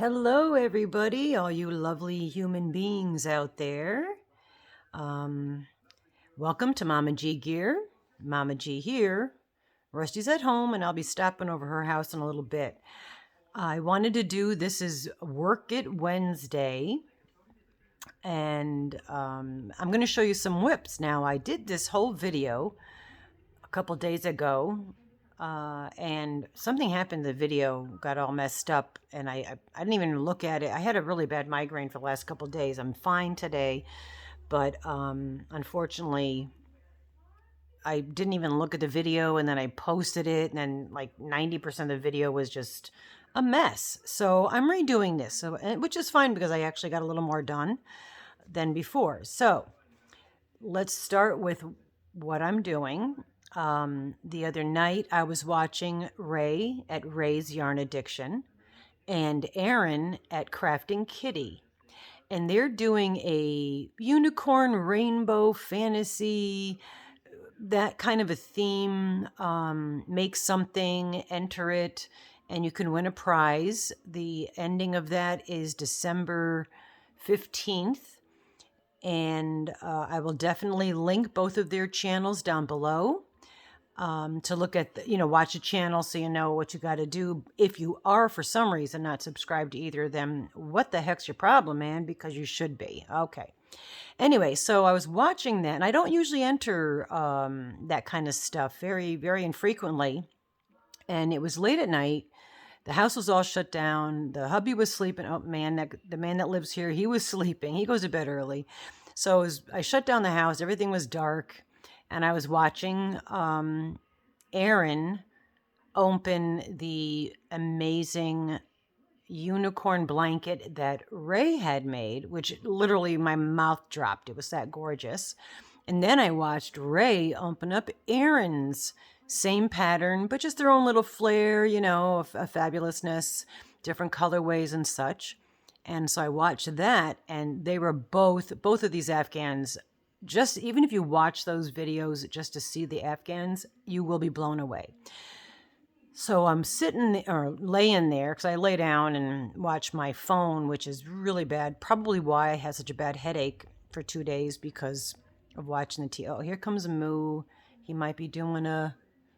Hello, everybody, all you lovely human beings out there. Welcome to Mama G Gear. Mama G here. Rusty's at home, and I'll be stopping over her house in a little bit. I wanted to do this is Werq It Wednesday, and I'm going to show you some whips. Now, I did this whole video a couple days ago, and something happened. The video got all messed up, and I didn't even look at it. I had a really bad migraine for the last couple days. I'm fine today, but unfortunately, I didn't even look at the video, and then I posted it, and then like 90% of the video was just a mess. So I'm redoing this, which is fine because I actually got a little more done than before. So let's start with what I'm doing. The other night I was watching Ray at Ray's Yarn Addiction and Aaron at Crafting Kitty. And they're doing a unicorn rainbow fantasy, that kind of a theme. Make something, enter it, and you can win a prize. The ending of that is December 15th. And I will definitely link both of their channels down below. To look at, watch the channel so you know what you got to do. If you are, for some reason, not subscribed to either of them, what the heck's your problem, man? Because you should be. Okay. Anyway, so I was watching that, and I don't usually enter that kind of stuff, very, very infrequently. And it was late at night. The house was all shut down. The hubby was sleeping. Oh, man, the man that lives here, he was sleeping. He goes to bed early. So I shut down the house. Everything was dark. And I was watching Aaron open the amazing unicorn blanket that Ray had made, which literally my mouth dropped. It was that gorgeous. And then I watched Ray open up Aaron's same pattern, but just their own little flair, of fabulousness, different colorways and such. And so I watched that, and they were both of these Afghans. Just even if you watch those videos just to see the Afghans, you will be blown away. So I'm sitting or laying there because I lay down and watch my phone, which is really bad. Probably why I had such a bad headache for 2 days because of watching the TV. Oh, here comes Moo. He might be doing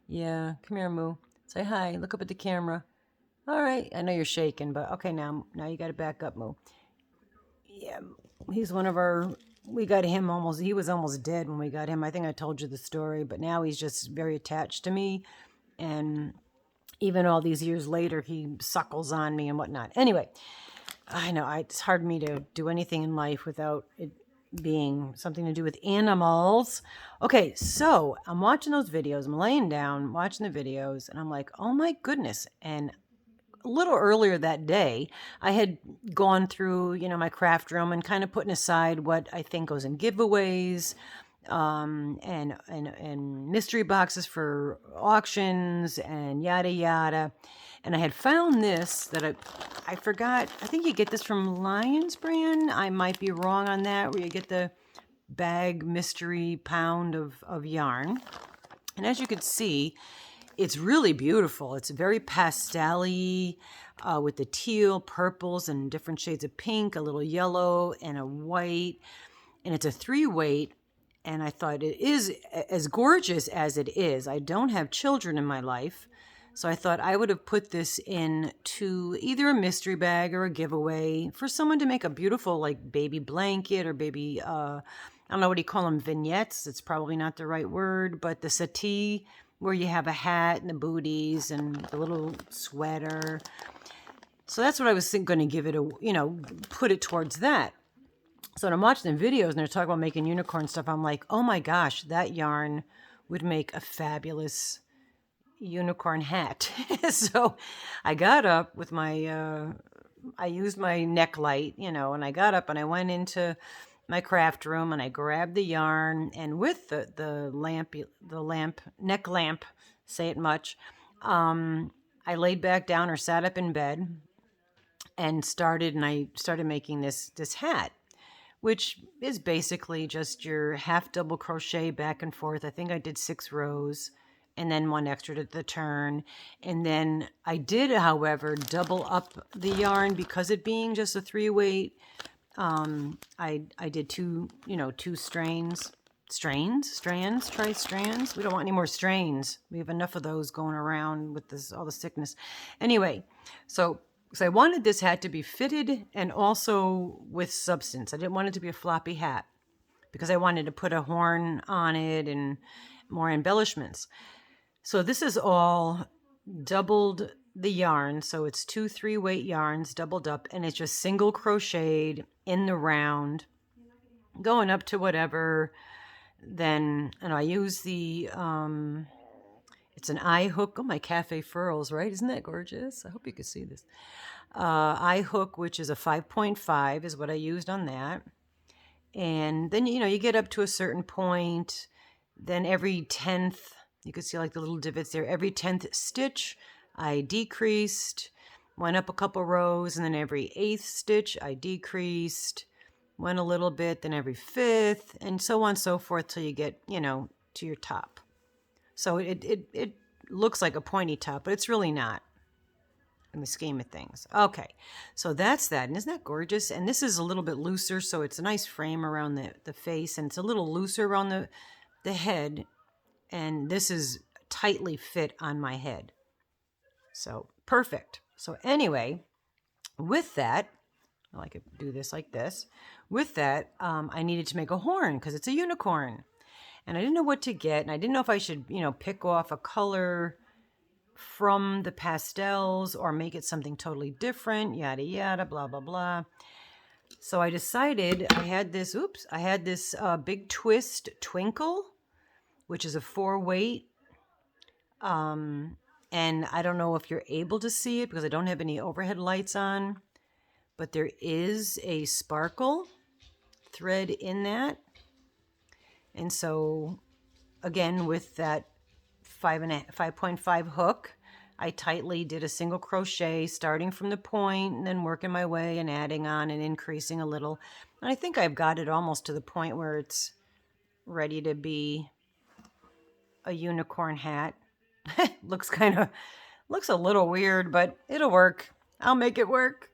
yeah, come here, Moo. Say hi. Look up at the camera. All right. I know you're shaking, but okay, now you got to back up, Moo. Yeah, he's one of our... We got him he was almost dead when we got him. I think I told you the story, but now he's just very attached to me. And even all these years later, he suckles on me and whatnot. Anyway, I know it's hard for me to do anything in life without it being something to do with animals. Okay, so I'm watching those videos. I'm laying down, watching the videos, and I'm like, oh my goodness. And a little earlier that day, I had gone through, my craft room and kind of putting aside what I think goes in giveaways, and mystery boxes for auctions and yada yada. And I had found this that I forgot. I think you get this from Lion's Brand. I might be wrong on that, where you get the bag mystery pound of yarn. And as you can see, it's really beautiful. It's very pastel-y, with the teal, purples, and different shades of pink, a little yellow, and a white. And it's a 3-weight. And I thought it is as gorgeous as it is. I don't have children in my life, so I thought I would have put this into either a mystery bag or a giveaway for someone to make a beautiful, like, baby blanket or baby, I don't know, what do you call them, vignettes? It's probably not the right word, but the settee, where you have a hat and the booties and the little sweater. So that's what I was going to give it put it towards that. So when I'm watching the videos and they're talking about making unicorn stuff, I'm like, oh my gosh, that yarn would make a fabulous unicorn hat. So I got up with I used my neck light, and I got up and I went into my craft room and I grabbed the yarn, and with the neck lamp, say it much, I laid back down or sat up in bed and I started making this hat, which is basically just your half double crochet back and forth. I think I did 6 rows, and then 1 extra to the turn. And then I did, however, double up the yarn because it being just a 3-weight. I did 2 strands. Try strands. We don't want any more strains. We have enough of those going around with this, all the sickness. Anyway, so I wanted this hat to be fitted and also with substance. I didn't want it to be a floppy hat because I wanted to put a horn on it and more embellishments. So this is all doubled the yarn. So it's 2 3-weight yarns doubled up, and it's just single crocheted in the round, going up to whatever. Then, and I use the, it's an eye hook. Oh, my cafe furls, right? Isn't that gorgeous? I hope you can see this. Eye hook, which is a 5.5 is what I used on that. And then, you get up to a certain point. Then every 10th, you can see like the little divots there. Every 10th stitch, I decreased, went up a couple rows, and then every 8th stitch, I decreased, went a little bit, then every 5th, and so on and so forth till you get, to your top. So it looks like a pointy top, but it's really not in the scheme of things. Okay, so that's that. And isn't that gorgeous? And this is a little bit looser, so it's a nice frame around the face, and it's a little looser around the head, and this is tightly fit on my head. So perfect. So anyway, with that, I could do this like this. With that, I needed to make a horn because it's a unicorn. And I didn't know what to get, and I didn't know if I should, pick off a color from the pastels or make it something totally different, yada, yada, blah, blah, blah. So I decided I had this Big Twist Twinkle, which is a 4-weight. And I don't know if you're able to see it because I don't have any overhead lights on, but there is a sparkle thread in that. And so, again, with that 5.5 hook, I tightly did a single crochet starting from the point and then working my way and adding on and increasing a little. And I think I've got it almost to the point where it's ready to be a unicorn hat. looks a little weird, but it'll work. I'll make it work.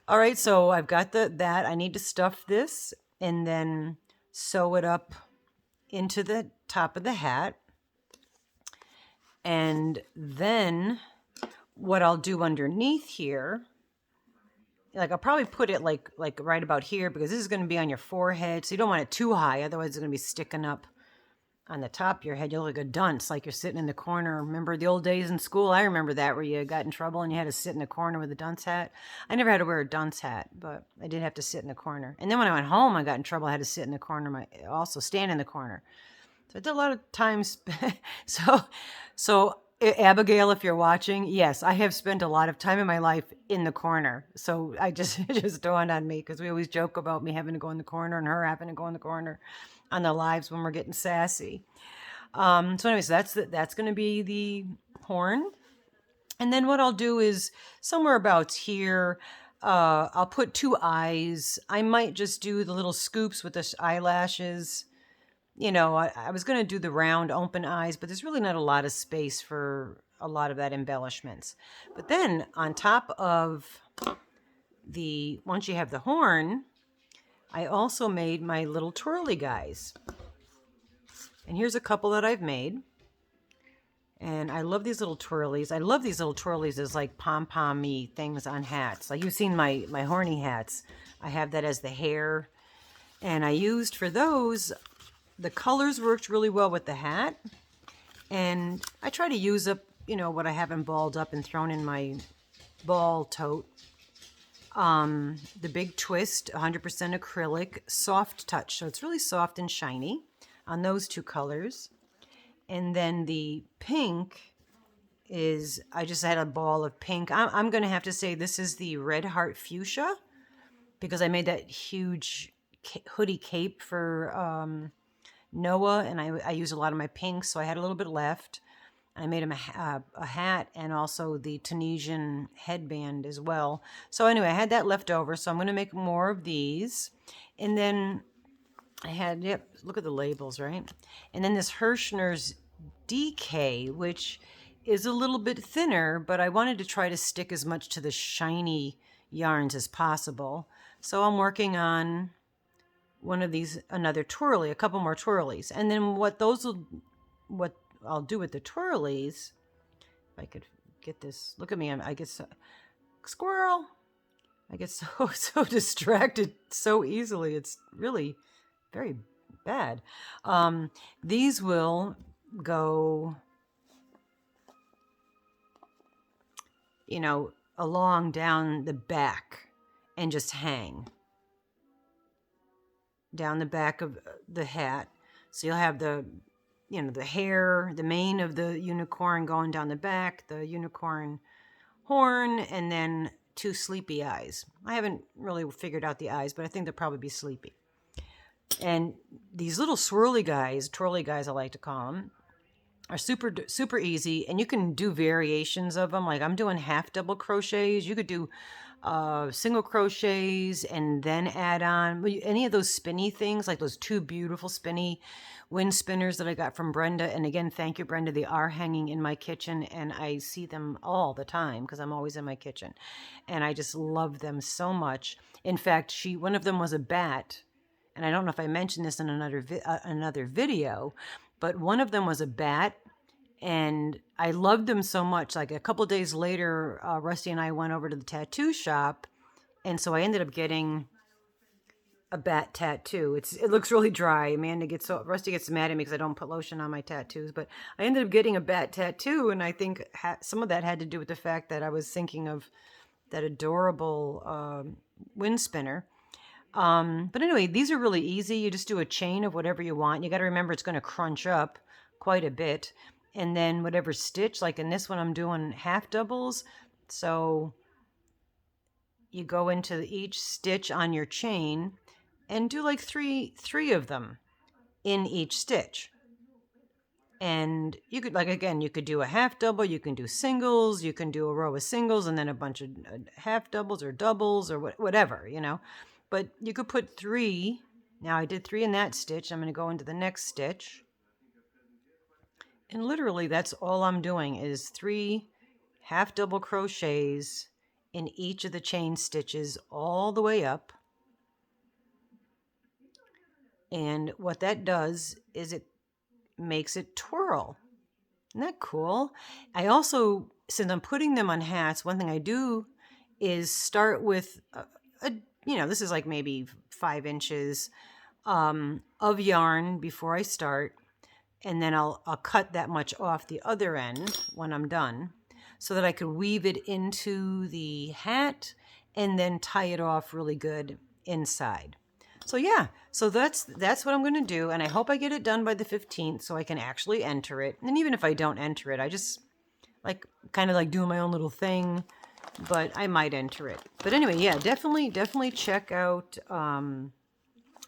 All right, so I've got that. I need to stuff this and then sew it up into the top of the hat. And then what I'll do underneath here, like I'll probably put it like right about here because this is going to be on your forehead. So you don't want it too high. Otherwise it's going to be sticking up on the top of your head. You look like a dunce, like you're sitting in the corner. Remember the old days in school? I remember that, where you got in trouble and you had to sit in the corner with a dunce hat. I never had to wear a dunce hat, but I did have to sit in the corner. And then when I went home, I got in trouble. I had to sit in the corner, also stand in the corner. So I did a lot of times. So Abigail, if you're watching, yes, I have spent a lot of time in my life in the corner. So it just dawned on me because we always joke about me having to go in the corner and her having to go in the corner on the lives when we're getting sassy. So anyway, so that's going to be the horn. And then what I'll do is somewhere about here, I'll put 2 eyes. I might just do the little scoops with the eyelashes. I was going to do the round open eyes, but there's really not a lot of space for a lot of that embellishments. But then on top of once you have the horn, I also made my little twirly guys. And here's a couple that I've made. And I love these little twirlies. I love these little twirlies as like pom-pom-y things on hats. Like you've seen my horny hats. I have that as the hair. And I used for those, the colors worked really well with the hat. And I try to use up, what I haven't balled up and thrown in my ball tote. The Big Twist, 100% acrylic, soft touch. So it's really soft and shiny on those 2 colors. And then the pink is, I just had a ball of pink. I'm going to have to say this is the Red Heart Fuchsia because I made that huge hoodie cape for Noah, and I used a lot of my pinks, so I had a little bit left. I made him a hat and also the Tunisian headband as well. So anyway, I had that left over, so I'm going to make more of these. And then I had, look at the labels, right? And then this Hirschner's DK, which is a little bit thinner, but I wanted to try to stick as much to the shiny yarns as possible. So I'm working on one of these, another twirly, a couple more twirlies. And then what I'll do with the twirlies, if I could get this, look at me, I get so, squirrel. I get so distracted so easily. It's really very bad. These will go, you know, along down the back and just hang down the back of the hat. So you'll have the, you know, the hair, the mane of the unicorn going down the back, the unicorn horn, and then two sleepy eyes. I haven't really figured out the eyes, but I think they'll probably be sleepy. And these little swirly guys, twirly guys I like to call them, are super easy, and you can do variations of them. Like I'm doing half double crochets. You could do single crochets and then add on any of those spinny things, like those two beautiful spinny wind spinners that I got from Brenda. And again, thank you, Brenda. They are hanging in my kitchen, and I see them all the time because I'm always in my kitchen, and I just love them so much. In fact, one of them was a bat, and I don't know if I mentioned this in another video, but one of them was a bat, and I loved them so much. Like a couple days later, Rusty and I went over to the tattoo shop, and so I ended up getting a bat tattoo. It looks really dry. Rusty gets mad at me because I don't put lotion on my tattoos, but I ended up getting a bat tattoo, and I think some of that had to do with the fact that I was thinking of that adorable wind spinner. But anyway, these are really easy. You just do a chain of whatever you want. You got to remember it's going to crunch up quite a bit. And then whatever stitch, like in this one, I'm doing half doubles. So you go into each stitch on your chain and do like three of them in each stitch. And you could, like, again, you could do a half double, you can do singles, you can do a row of singles and then a bunch of half doubles or doubles or whatever, you know. But you could put 3. Now I did 3 in that stitch. I'm going to go into the next stitch. And literally that's all I'm doing is 3 half double crochets in each of the chain stitches all the way up. And what that does is it makes it twirl. Isn't that cool? I also, since I'm putting them on hats, one thing I do is start with this is like maybe 5 inches of yarn before I start, and then I'll cut that much off the other end when I'm done, so that I could weave it into the hat and then tie it off really good inside. So yeah, so that's what I'm going to do, and I hope I get it done by the 15th so I can actually enter it. And even if I don't enter it, I just kind of like doing my own little thing. But I might enter it. But anyway, yeah, definitely check out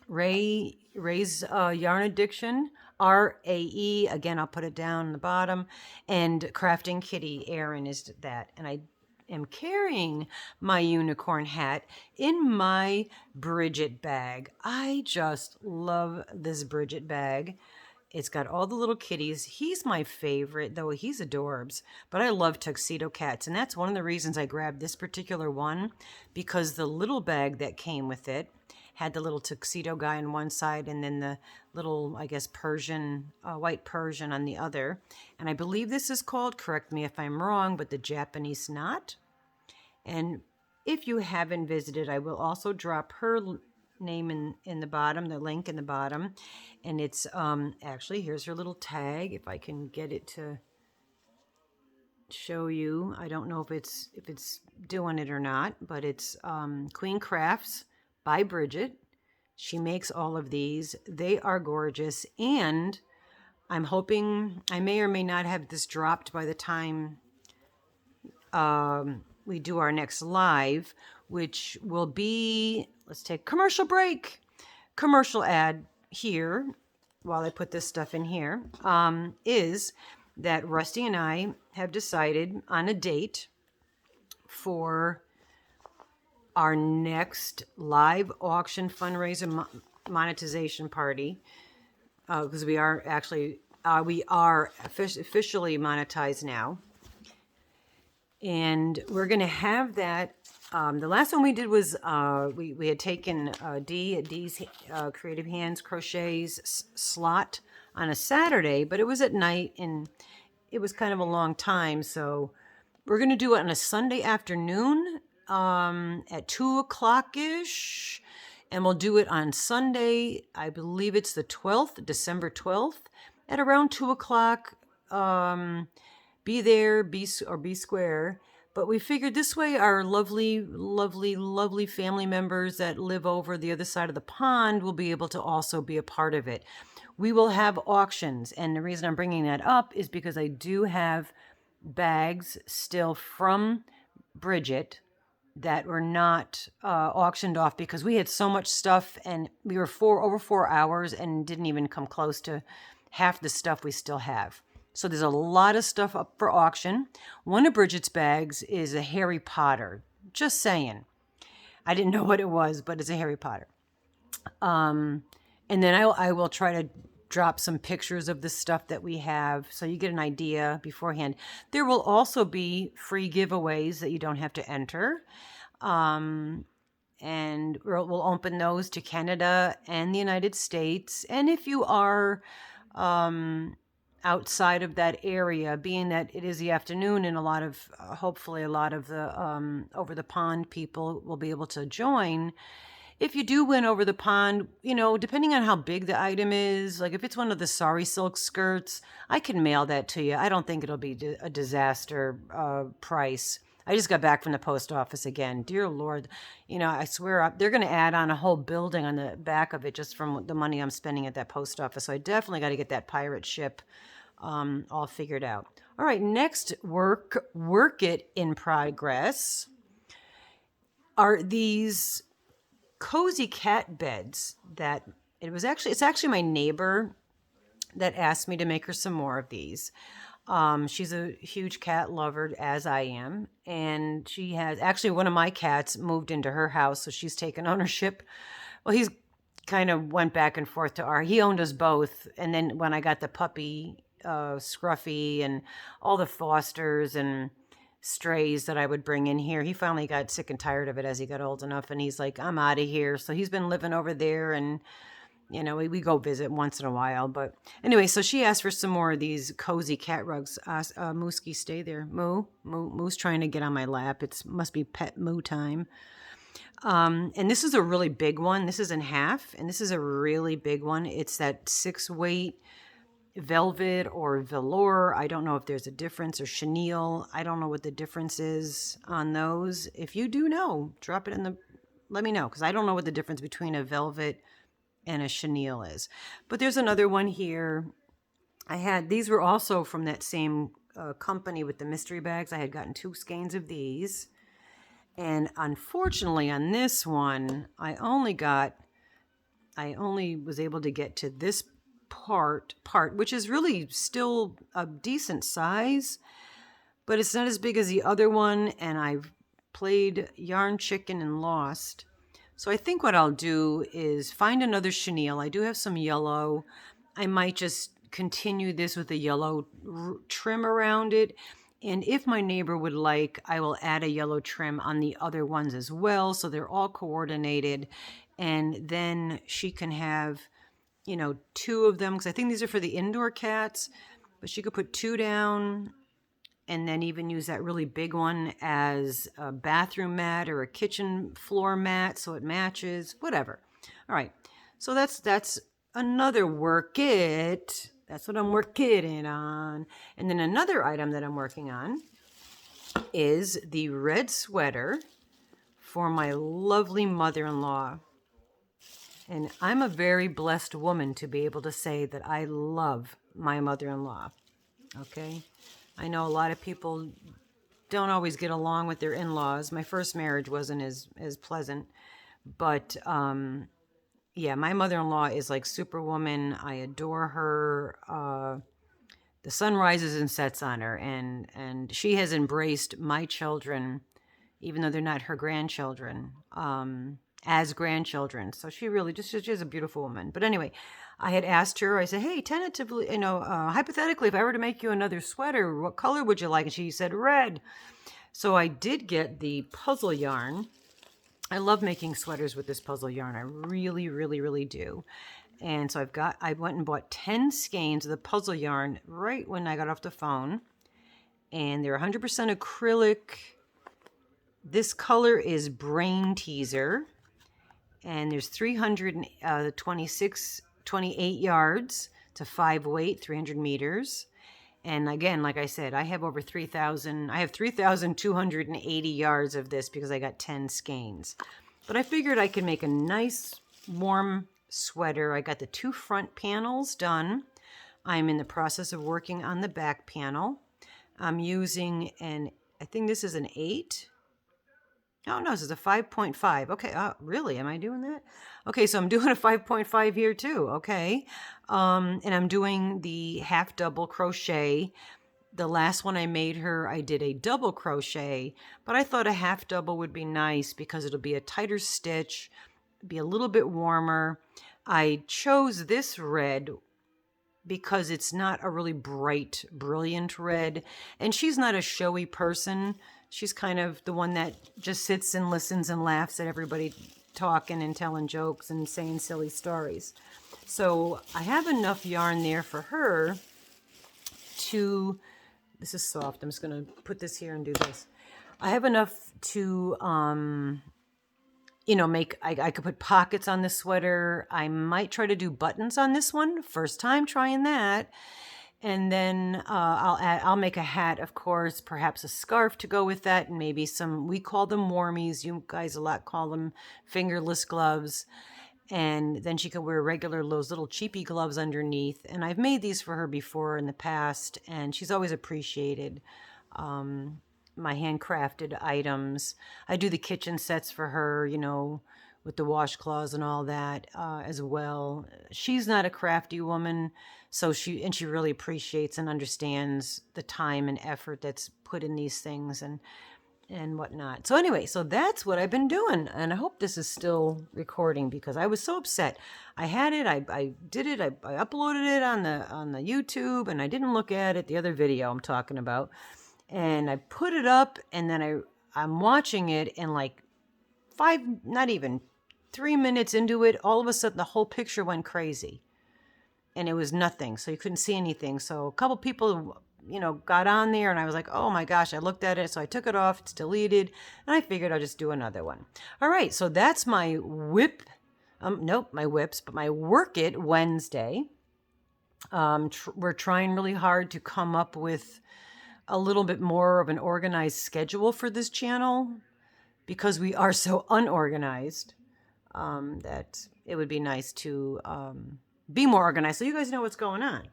Ray's Yarn Addiction, RAE. Again, I'll put it down in the bottom. And Crafting Kitty, Erin is that. And I am carrying my unicorn hat in my Bridget bag. I just love this Bridget bag. It's got all the little kitties. He's my favorite, though he's adorbs. But I love tuxedo cats, and that's one of the reasons I grabbed this particular one, because the little bag that came with it had the little tuxedo guy on one side and then the little, I guess, Persian, white Persian on the other. And I believe this is called, correct me if I'm wrong, but the Japanese knot. And if you haven't visited, I will also drop her name in the bottom, the link in the bottom. And it's actually, here's her little tag, if I can get it to show you. I don't know if it's doing it or not, but it's Queen Crafts by Bridget. She makes all of these. They are gorgeous, and I'm hoping I may or may not have this dropped by the time we do our next live, which will be, let's take commercial break. Commercial ad here, while I put this stuff in here, is that Rusty and I have decided on a date for our next live auction fundraiser monetization party, because we are actually We are officially monetized now. And we're going to have that. The last one we did was we had taken Dee at Dee's Creative Hands Crochets slot on a Saturday, but it was at night and it was kind of a long time. So we're going to do it on a Sunday afternoon at 2 o'clock-ish. And we'll do it on Sunday, I believe it's the 12th, December 12th, at around 2 o'clock. Be there, be square. But we figured this way our lovely, lovely, lovely family members that live over the other side of the pond will be able to also be a part of it. We will have auctions. And the reason I'm bringing that up is because I do have bags still from Bridget that were not auctioned off because we had so much stuff and we were over 4 hours and didn't even come close to half the stuff we still have. So there's a lot of stuff up for auction. One of Bridget's bags is a Harry Potter. Just saying. I didn't know what it was, but it's a Harry Potter. And then I will try to drop some pictures of the stuff that we have so you get an idea beforehand. There will also be free giveaways that you don't have to enter. And we'll open those to Canada and the United States. And if you are outside of that area, being that it is the afternoon and a lot of, hopefully a lot of the over the pond people will be able to join. If you do win over the pond, you know, depending on how big the item is, like if it's one of the Sari silk skirts, I can mail that to you. I don't think it'll be a disaster price. I just got back from the post office again. Dear Lord, you know, I swear they're going to add on a whole building on the back of it just from the money I'm spending at that post office. So I definitely got to get that pirate ship all figured out. All right, next work it in progress are these cozy cat beds that it's actually my neighbor that asked me to make her some more of these. She's a huge cat lover, as I am, and she has actually one of my cats moved into her house, so she's taken ownership. Well, he's kind of went back and forth he owned us both, and then when I got the puppy, Scruffy, and all the fosters and strays that I would bring in here, he finally got sick and tired of it as he got old enough, and he's like, I'm out of here. So he's been living over there, and you know, we go visit once in a while. But anyway, so she asked for some more of these cozy cat rugs. Mooski, stay there. Moo's trying to get on my lap. It must be pet moo time. And this is a really big one. This is in half, and this is a really big one. It's that 6-weight velvet or velour. I don't know if there's a difference, or chenille. I don't know what the difference is on those. If you do know, drop it let me know, because I don't know what the difference between a velvet and a chenille is. But there's another one here. These were also from that same company with the mystery bags. I had gotten 2 skeins of these. And unfortunately on this one, I only was able to get to this part, which is really still a decent size, but it's not as big as the other one. And I've played yarn chicken and lost. So I think what I'll do is find another chenille. I do have some yellow. I might just continue this with a yellow trim around it. And if my neighbor would like, I will add a yellow trim on the other ones as well. So they're all coordinated. And then she can have, you know, 2 of them, because I think these are for the indoor cats. But she could put 2 down and then even use that really big one as a bathroom mat or a kitchen floor mat so it matches, whatever. All right, so that's another work it. That's what I'm working on. And then another item that I'm working on is the red sweater for my lovely mother-in-law. And I'm a very blessed woman to be able to say that I love my mother-in-law, okay? I know a lot of people don't always get along with their in-laws. My first marriage wasn't as pleasant. But, yeah, my mother-in-law is like Superwoman. I adore her. The sun rises and sets on her. And she has embraced my children, even though they're not her grandchildren. as grandchildren. So she's a beautiful woman. But anyway, I had asked her, I said, hey, tentatively, hypothetically, if I were to make you another sweater, what color would you like? And she said red. So I did get the puzzle yarn. I love making sweaters with this puzzle yarn. I really, really, really do. And so I went and bought 10 skeins of the puzzle yarn right when I got off the phone. And they're 100% acrylic. This color is Brain Teaser. And there's 328 yards. It's a 5 weight, 300 meters. And again, like I said, I have over 3,280 yards of this because I got 10 skeins. But I figured I could make a nice warm sweater. I got the 2 front panels done. I'm in the process of working on the back panel. I'm using I think this is an 8. Oh, no, this is a 5.5. Okay, really? Am I doing that? Okay, so I'm doing a 5.5 here too. Okay. And I'm doing the half double crochet. The last one I made her, I did a double crochet, but I thought a half double would be nice because it'll be a tighter stitch, be a little bit warmer. I chose this red because it's not a really bright, brilliant red. And she's not a showy person. She's kind of the one that just sits and listens and laughs at everybody talking and telling jokes and saying silly stories. So I have enough yarn there for her to, this is soft. I'm just going to put this here and do this. I have enough to, I could put pockets on this sweater. I might try to do buttons on this one. First time trying that. And then I'll make a hat, of course, perhaps a scarf to go with that, and maybe some, we call them warmies. You guys a lot call them fingerless gloves. And then she could wear those little cheapy gloves underneath. And I've made these for her before in the past, and she's always appreciated my handcrafted items. I do the kitchen sets for her, with the washcloths and all that as well. She's not a crafty woman, so she really appreciates and understands the time and effort that's put in these things and whatnot. So anyway, so that's what I've been doing, and I hope this is still recording because I was so upset. I had it, I did it, I uploaded it on the YouTube, and I didn't look at it, the other video I'm talking about, and I put it up, and then I'm watching it, and like 3 minutes into it, all of a sudden the whole picture went crazy. And it was nothing, so you couldn't see anything. So a couple people, got on there, and I was like, oh my gosh, I looked at it, so I took it off, it's deleted, and I figured I'll just do another one. All right, so that's my my Werq It Wednesday. We're trying really hard to come up with a little bit more of an organized schedule for this channel because we are so unorganized. That it would be nice to be more organized so you guys know what's going on.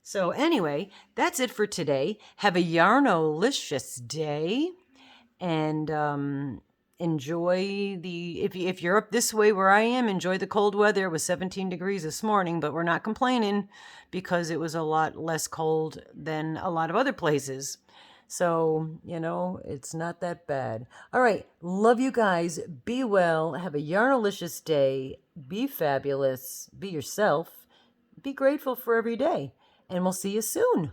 So anyway, that's it for today. Have a yarnolicious day, and enjoy if you're up this way where I am, enjoy the cold weather. It was 17 degrees this morning, but we're not complaining because it was a lot less cold than a lot of other places. So, it's not that bad. All right. Love you guys. Be well. Have a yarnolicious day. Be fabulous. Be yourself. Be grateful for every day. And we'll see you soon.